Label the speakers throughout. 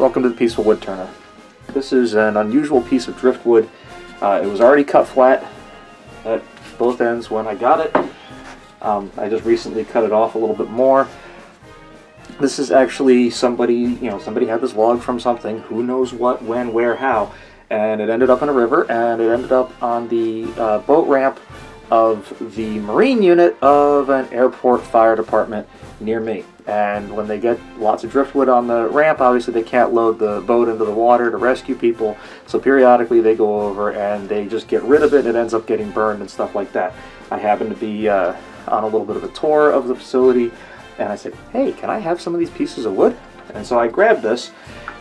Speaker 1: Welcome to the Peaceful Woodturner. This is an unusual piece of driftwood. It was already cut flat at both ends when I got it. I just recently cut it off a little bit more. This is actually somebody had this log from something, who knows what, when, where, how, and it ended up in a river, and it ended up on the boat ramp of the Marine unit of an airport fire department near me. And when they get lots of driftwood on the ramp, obviously they can't load the boat into the water to rescue people, so periodically they go over and they just get rid of it, and it ends up getting burned and stuff like that. I happened to be on a little bit of a tour of the facility, and I said, hey, can I have some of these pieces of wood? And so I grabbed this,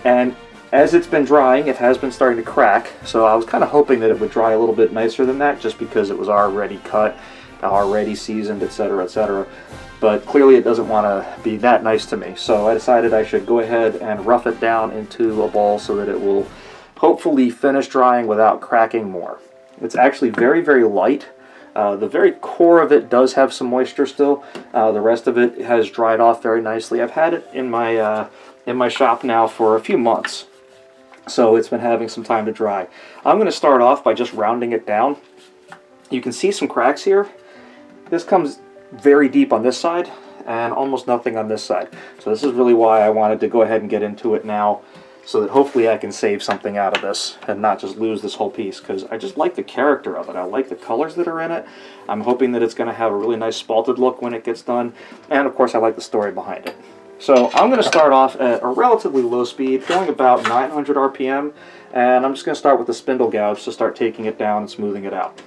Speaker 1: and as it's been drying, it has been starting to crack, so I was kind of hoping that it would dry a little bit nicer than that, just because it was already cut, already seasoned, etc., etc. But clearly it doesn't want to be that nice to me, so I decided I should go ahead and rough it down into a ball so that it will hopefully finish drying without cracking more. It's actually very, very light. The very core of it does have some moisture still. The rest of it has dried off very nicely. I've had it in my shop now for a few months, so it's been having some time to dry. I'm going to start off by just rounding it down. You can see some cracks here. This comes very deep on this side and almost nothing on this side. So this is really why I wanted to go ahead and get into it now, so that hopefully I can save something out of this and not just lose this whole piece, because I just like the character of it. I like the colors that are in it. I'm hoping that it's going to have a really nice spalted look when it gets done, and of course I like the story behind it. So I'm going to start off at a relatively low speed, going about 900 RPM, and I'm just going to start with the spindle gouge to start taking it down and smoothing it out.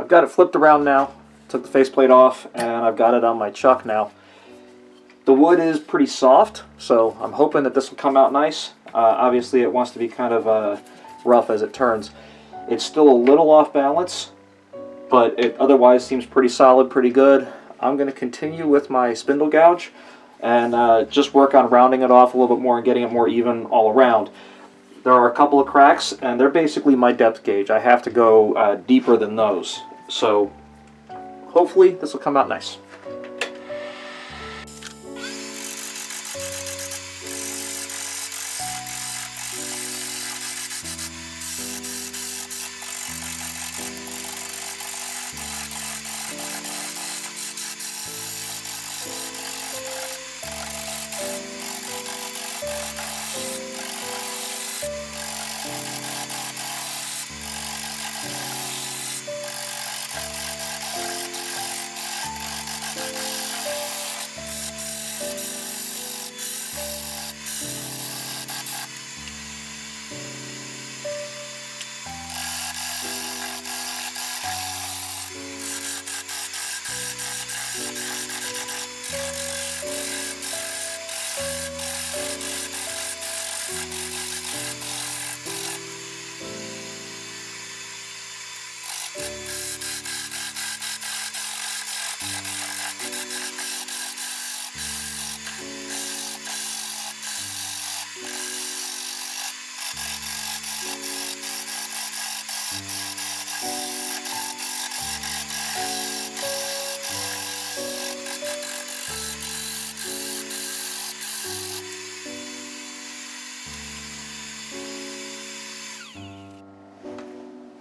Speaker 1: I've got it flipped around now, took the faceplate off, and I've got it on my chuck now. The wood is pretty soft, so I'm hoping that this will come out nice. Obviously it wants to be kind of rough as it turns. It's still a little off balance, but it otherwise seems pretty solid, pretty good. I'm going to continue with my spindle gouge and just work on rounding it off a little bit more and getting it more even all around. There are a couple of cracks, and they're basically my depth gauge. I have to go deeper than those. So hopefully this will come out nice.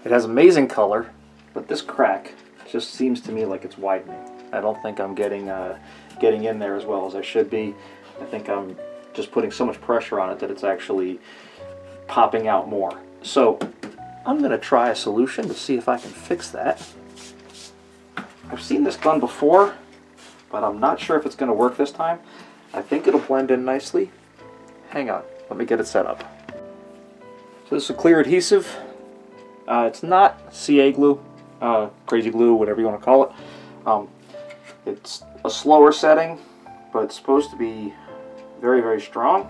Speaker 1: It has amazing color, but this crack just seems to me like it's widening. I don't think I'm getting in there as well as I should be. I think I'm just putting so much pressure on it that it's actually popping out more. So I'm going to try a solution to see if I can fix that. I've seen this done before, but I'm not sure if it's going to work this time. I think it'll blend in nicely. Hang on, let me get it set up. So this is a clear adhesive. It's not CA glue, crazy glue, whatever you want to call it. It's a slower setting, but it's supposed to be very, very strong.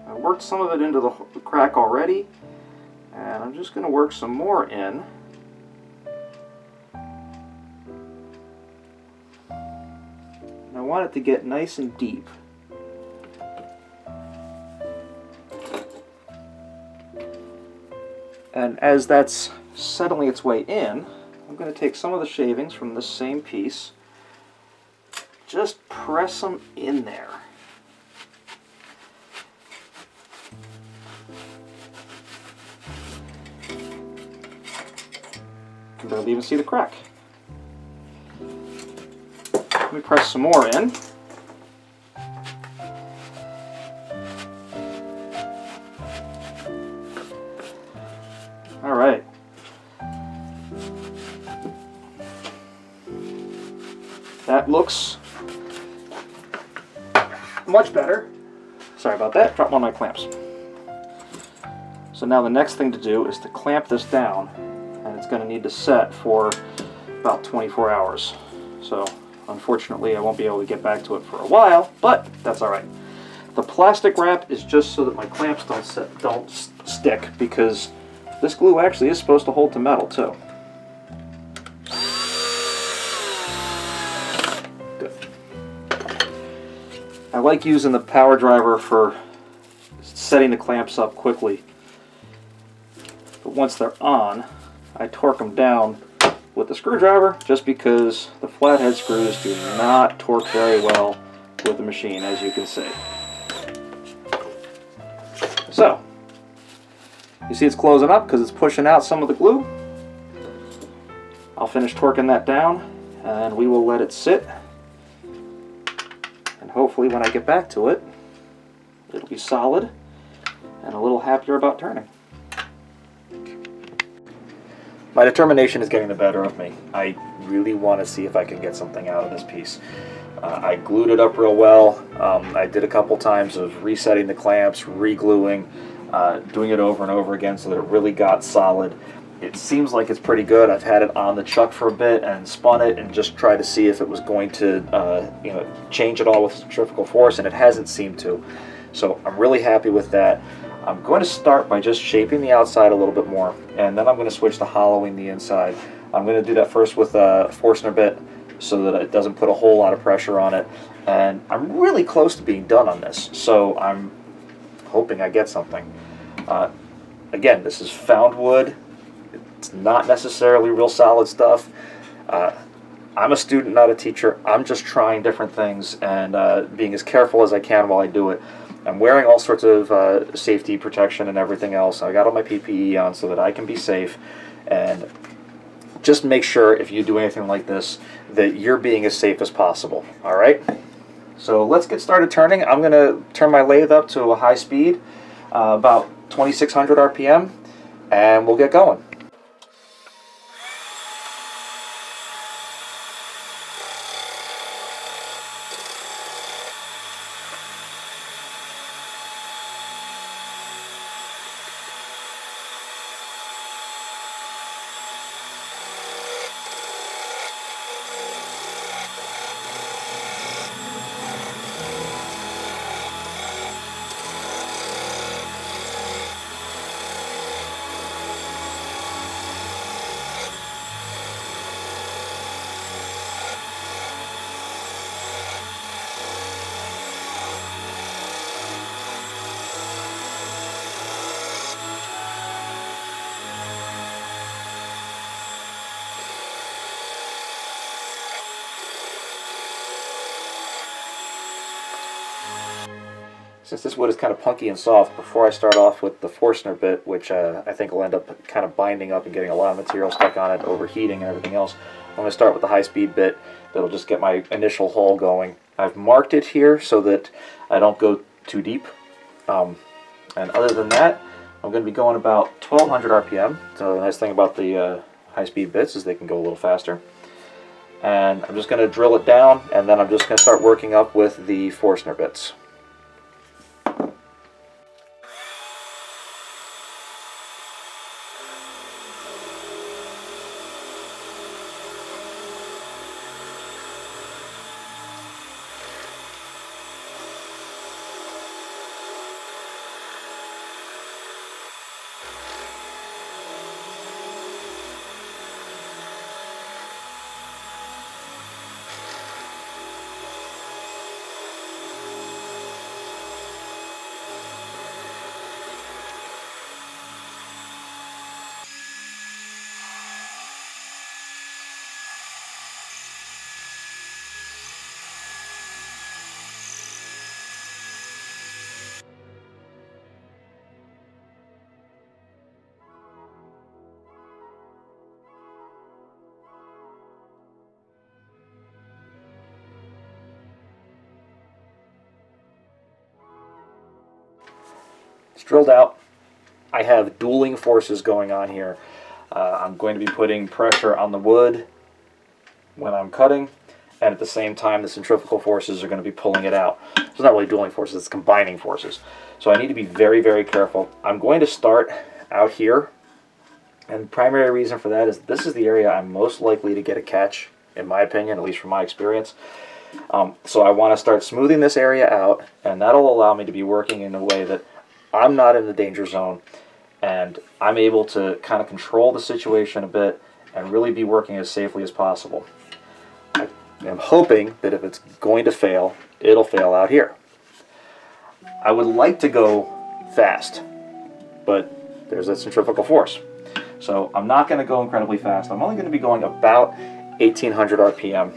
Speaker 1: I worked some of it into the crack already, and I'm just going to work some more in. And I want it to get nice and deep. And as that's settling its way in, I'm going to take some of the shavings from this same piece, just press them in there. You can barely even see the crack. Let me press some more in. All right. That looks much better. Sorry about that, dropped one of my clamps. So now the next thing to do is to clamp this down, and it's going to need to set for about 24 hours. So unfortunately I won't be able to get back to it for a while, but that's alright. The plastic wrap is just so that my clamps don't stick, because this glue actually is supposed to hold to metal too. Good. I like using the power driver for setting the clamps up quickly. But once they're on, I torque them down with the screwdriver, just because the flathead screws do not torque very well with the machine, as you can see. So, you see it's closing up because it's pushing out some of the glue. I'll finish torquing that down, and we will let it sit. And hopefully when I get back to it, it'll be solid and a little happier about turning. My determination is getting the better of me. I really want to see if I can get something out of this piece. I glued it up real well. I did a couple times of resetting the clamps, re-gluing, doing it over and over again so that it really got solid. It seems like it's pretty good. I've had it on the chuck for a bit and spun it and just tried to see if it was going to change at all with centrifugal force, and it hasn't seemed to. So I'm really happy with that. I'm going to start by just shaping the outside a little bit more, and then I'm going to switch to hollowing the inside. I'm going to do that first with a Forstner bit so that it doesn't put a whole lot of pressure on it. And I'm really close to being done on this, so I'm hoping I get something. Again, this is found wood. It's not necessarily real solid stuff. I'm a student, not a teacher. I'm just trying different things and being as careful as I can while I do it. I'm wearing all sorts of safety protection and everything else. I got all my PPE on so that I can be safe, and just make sure if you do anything like this that you're being as safe as possible. All right? So let's get started turning. I'm going to turn my lathe up to a high speed, about 2600 RPM, and we'll get going. since this wood is kind of punky and soft, before I start off with the Forstner bit, which I think will end up kind of binding up and getting a lot of material stuck on it, overheating and everything else, I'm going to start with the high-speed bit that'll just get my initial hole going. I've marked it here so that I don't go too deep. And other than that, I'm going to be going about 1200 RPM. So the nice thing about the high-speed bits is they can go a little faster. And I'm just going to drill it down, and then I'm just going to start working up with the Forstner bits. It's drilled out. I have dueling forces going on here. I'm going to be putting pressure on the wood when I'm cutting, and at the same time the centrifugal forces are going to be pulling it out. So it's not really dueling forces, it's combining forces. So I need to be very, very careful. I'm going to start out here, and the primary reason for that is this is the area I'm most likely to get a catch, in my opinion, at least from my experience. So I want to start smoothing this area out, and that'll allow me to be working in a way that I'm not in the danger zone, and I'm able to kind of control the situation a bit and really be working as safely as possible. I am hoping that if it's going to fail, it'll fail out here. I would like to go fast, but there's that centrifugal force. So I'm not going to go incredibly fast. I'm only going to be going about 1800 RPM,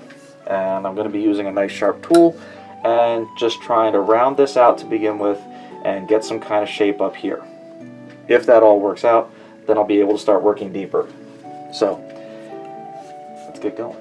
Speaker 1: and I'm going to be using a nice sharp tool and just trying to round this out to begin with and get some kind of shape up here. If that all works out, then I'll be able to start working deeper. So, let's get going.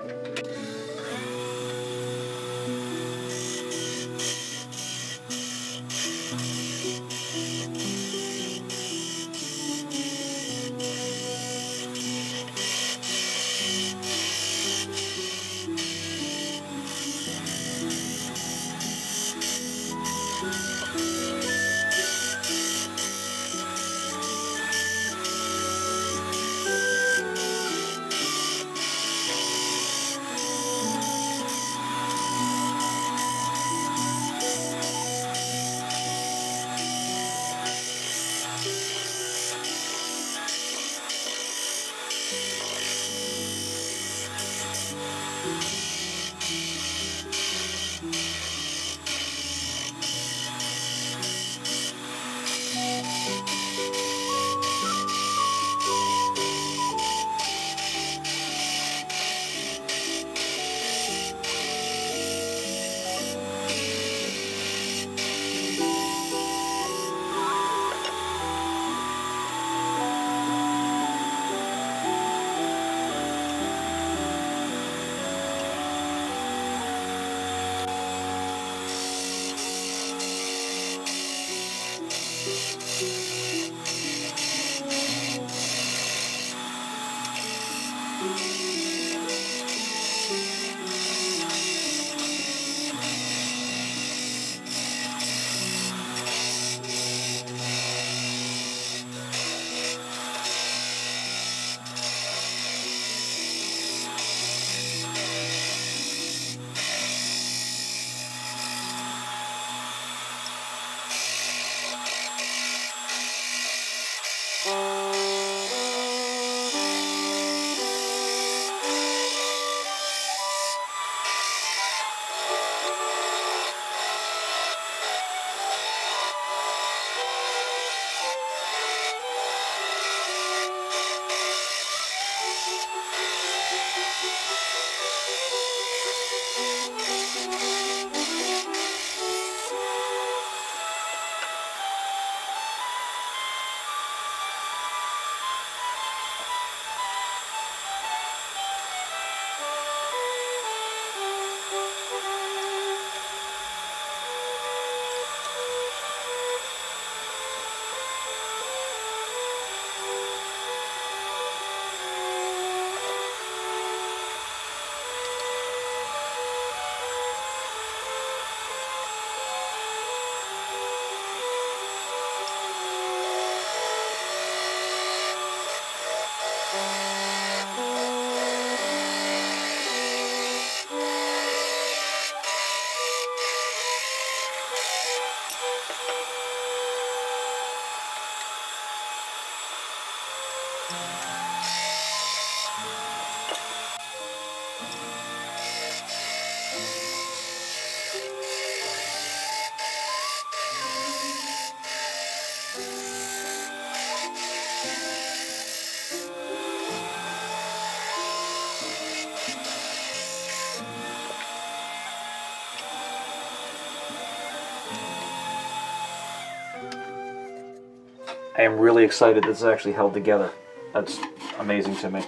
Speaker 1: am really excited this actually held together. That's amazing to me.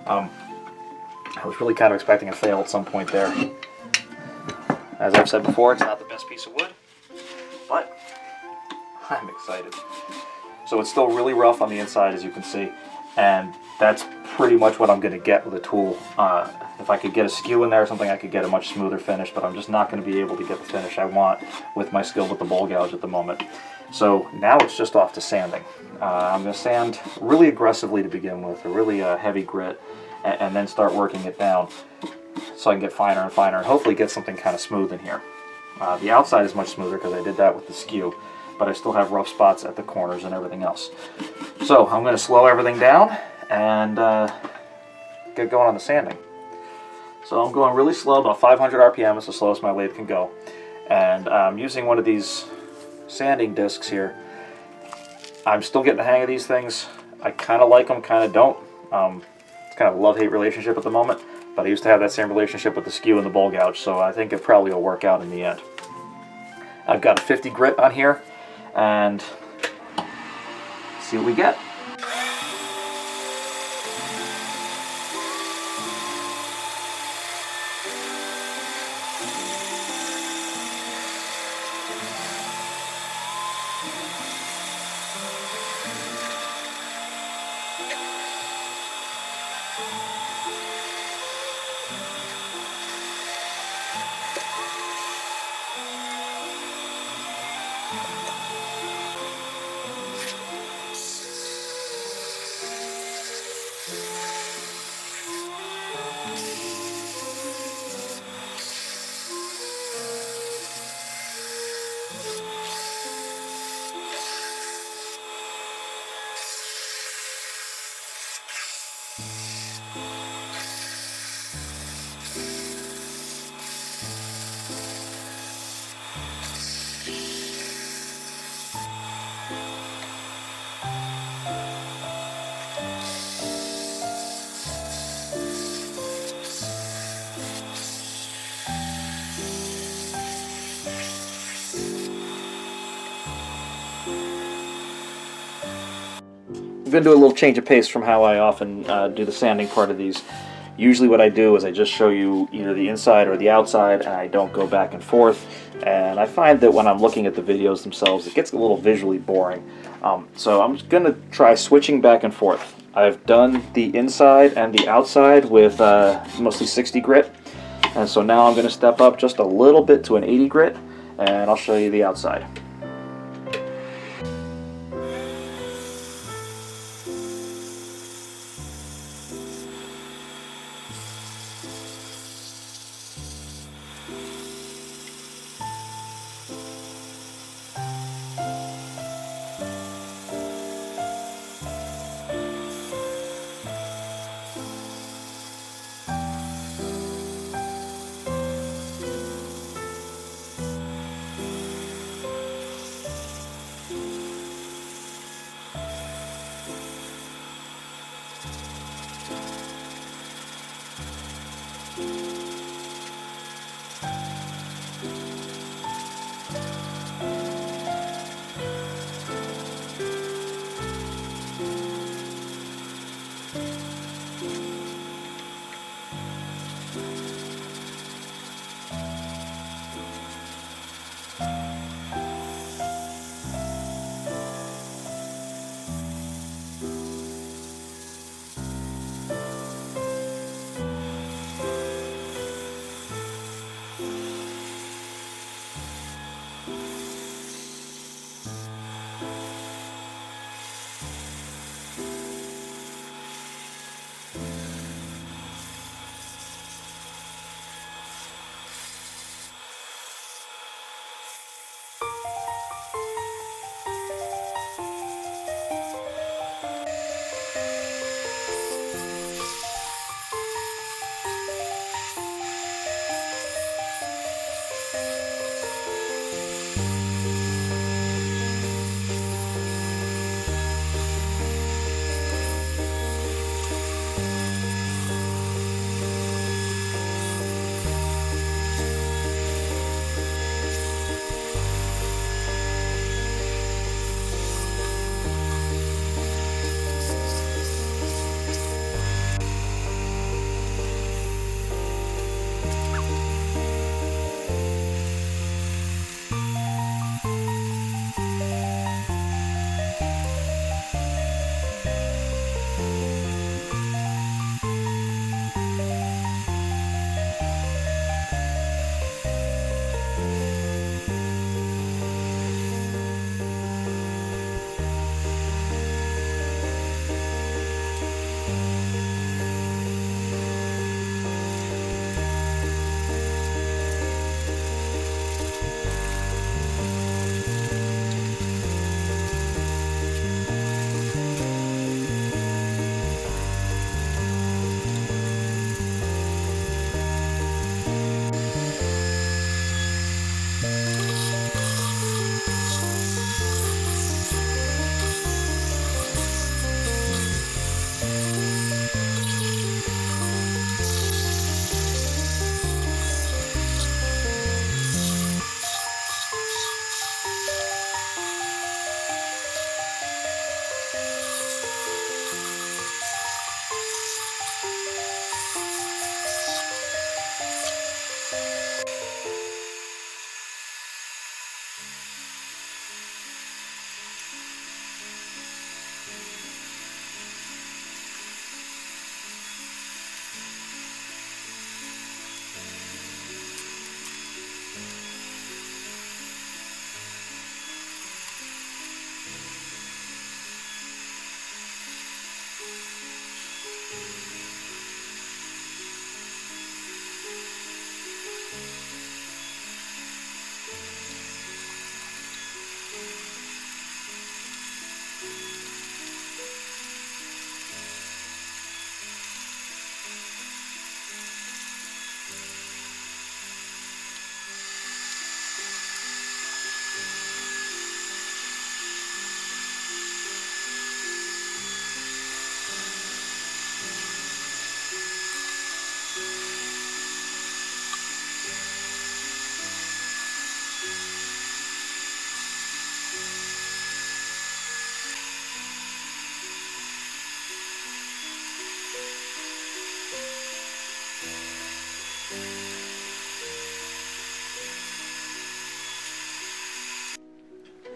Speaker 1: I was really kind of expecting a fail at some point there. As I've said before, it's not the best piece of wood, but I'm excited. So it's still really rough on the inside, as you can see, and that's pretty much what I'm going to get with a tool. If I could get a skew in there or something, I could get a much smoother finish, but I'm just not going to be able to get the finish I want with my skill with the bowl gouge at the moment. So now it's just off to sanding. I'm going to sand really aggressively to begin with, a really heavy grit, and then start working it down so I can get finer and finer and hopefully get something kind of smooth in here. The outside is much smoother because I did that with the skew, but I still have rough spots at the corners and everything else. So I'm going to slow everything down and get going on the sanding. So I'm going really slow, about 500 RPM is the slowest my lathe can go. And I'm using one of these sanding discs here. I'm still getting the hang of these things. I kind of like them, kind of don't. It's kind of a love-hate relationship at the moment, but I used to have that same relationship with the skew and the bowl gouge, so I think it probably will work out in the end. I've got a 50 grit on here, and see what we get. I'm going to do a little change of pace from how I often do the sanding part of these. Usually what I do is I just show you either the inside or the outside, and I don't go back and forth. And I find that when I'm looking at the videos themselves, it gets a little visually boring. So I'm going to try switching back and forth. I've done the inside and the outside with mostly 60 grit. And so now I'm going to step up just a little bit to an 80 grit, and I'll show you the outside.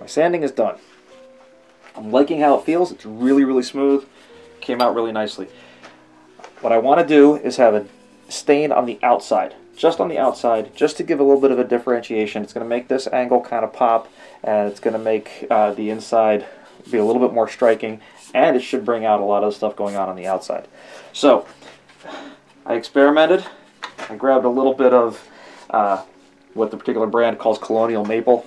Speaker 1: my sanding is done. I'm liking how it feels. It's really, really smooth. Came out really nicely. What I want to do is have a stain on the outside, just on the outside, just to give a little bit of a differentiation. It's going to make this angle kind of pop, and it's going to make the inside be a little bit more striking, and it should bring out a lot of the stuff going on the outside. So I experimented. I grabbed a little bit of what the particular brand calls Colonial Maple,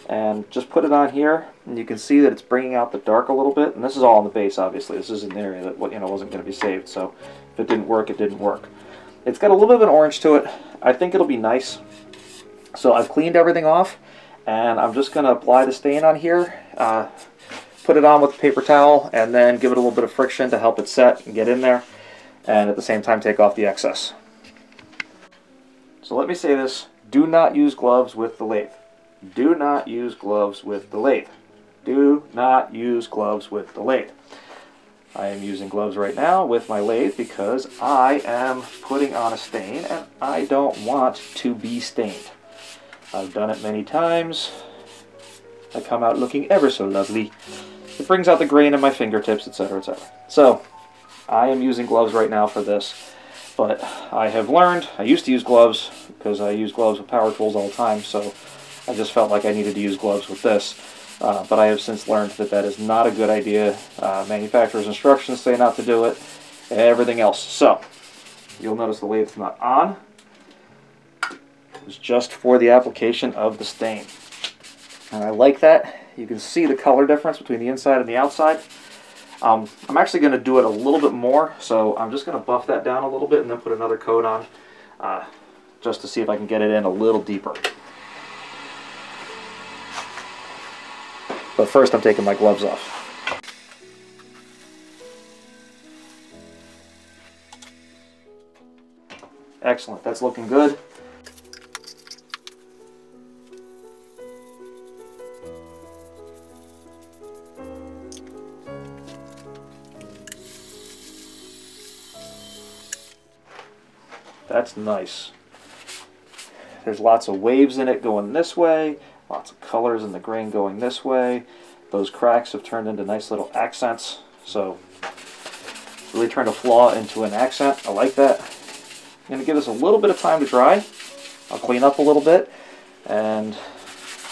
Speaker 1: and just put it on here, and you can see that it's bringing out the dark a little bit. And this is all on the base, obviously. This is an area that wasn't going to be saved, so if it didn't work, it didn't work. It's got a little bit of an orange to it. I think it'll be nice. So I've cleaned everything off, and I'm just going to apply the stain on here, put it on with a paper towel, and then give it a little bit of friction to help it set and get in there, and at the same time take off the excess. So let me say this: do not use gloves with the lathe. Do not use gloves with the lathe. Do not use gloves with the lathe. I am using gloves right now with my lathe because I am putting on a stain and I don't want to be stained. I've done it many times. I come out looking ever so lovely. It brings out the grain in my fingertips, etc., etc. So I am using gloves right now for this. But I have learned, I used to use gloves because I use gloves with power tools all the time, so I just felt like I needed to use gloves with this. But I have since learned that that is not a good idea. Manufacturer's instructions say not to do it, everything else. So, you'll notice the lathe's not on. It's just for the application of the stain. And I like that. You can see the color difference between the inside and the outside. I'm actually going to do it a little bit more, so I'm just going to buff that down a little bit and then put another coat on just to see if I can get it in a little deeper. But first I'm taking my gloves off. Excellent, that's looking good. That's nice. There's lots of waves in it going this way, lots of colors in the grain going this way. Those cracks have turned into nice little accents, so really trying to flaw into an accent. I like that. I'm going to give this a little bit of time to dry. I'll clean up a little bit, and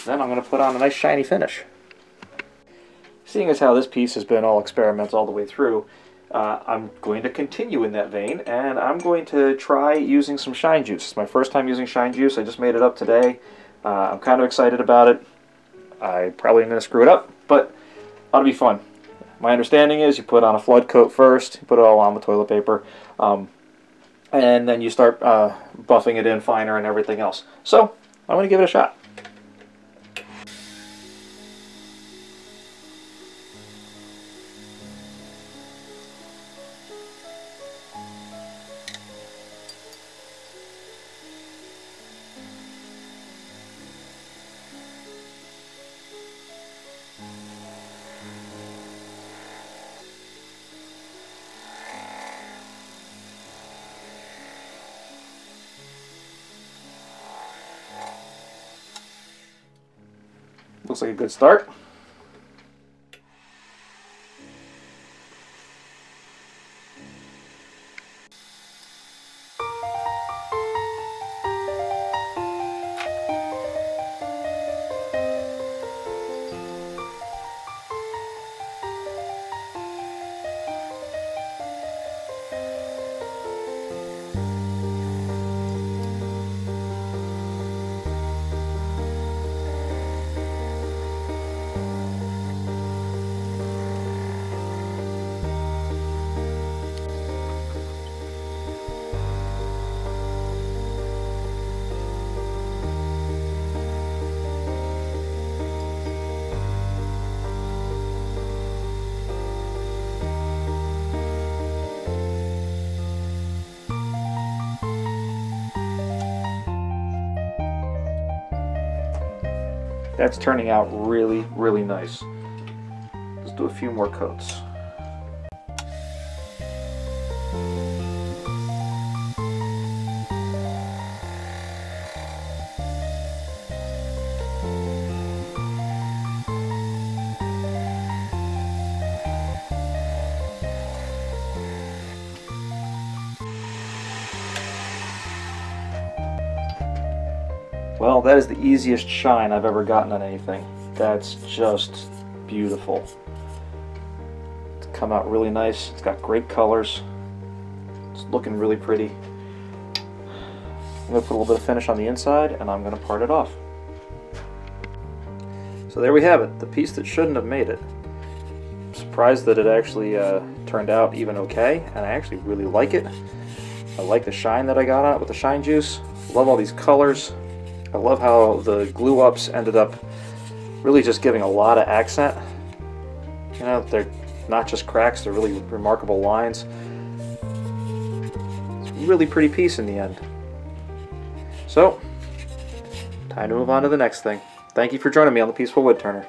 Speaker 1: then I'm going to put on a nice shiny finish. Seeing as how this piece has been all experiments all the way through, I'm going to continue in that vein, and I'm going to try using some shine juice. It's my first time using shine juice. I just made it up today. I'm kind of excited about it. I probably am going to screw it up, but ought to be fun. My understanding is you put on a flood coat first, you put it all on with toilet paper, and then you start buffing it in finer and everything else. So I'm going to give it a shot. Looks like a good start. That's turning out really, really nice. Let's do a few more coats. Well, that is the easiest shine I've ever gotten on anything. That's just beautiful. It's come out really nice. It's got great colors. It's looking really pretty. I'm going to put a little bit of finish on the inside, and I'm going to part it off. So there we have it, the piece that shouldn't have made it. I'm surprised that it actually turned out even okay, and I actually really like it. I like the shine that I got on it with the shine juice. Love all these colors. I love how the glue ups ended up really just giving a lot of accent. You know, they're not just cracks, they're really remarkable lines. It's a really pretty piece in the end. So, time to move on to the next thing. Thank you for joining me on the Peaceful Woodturner.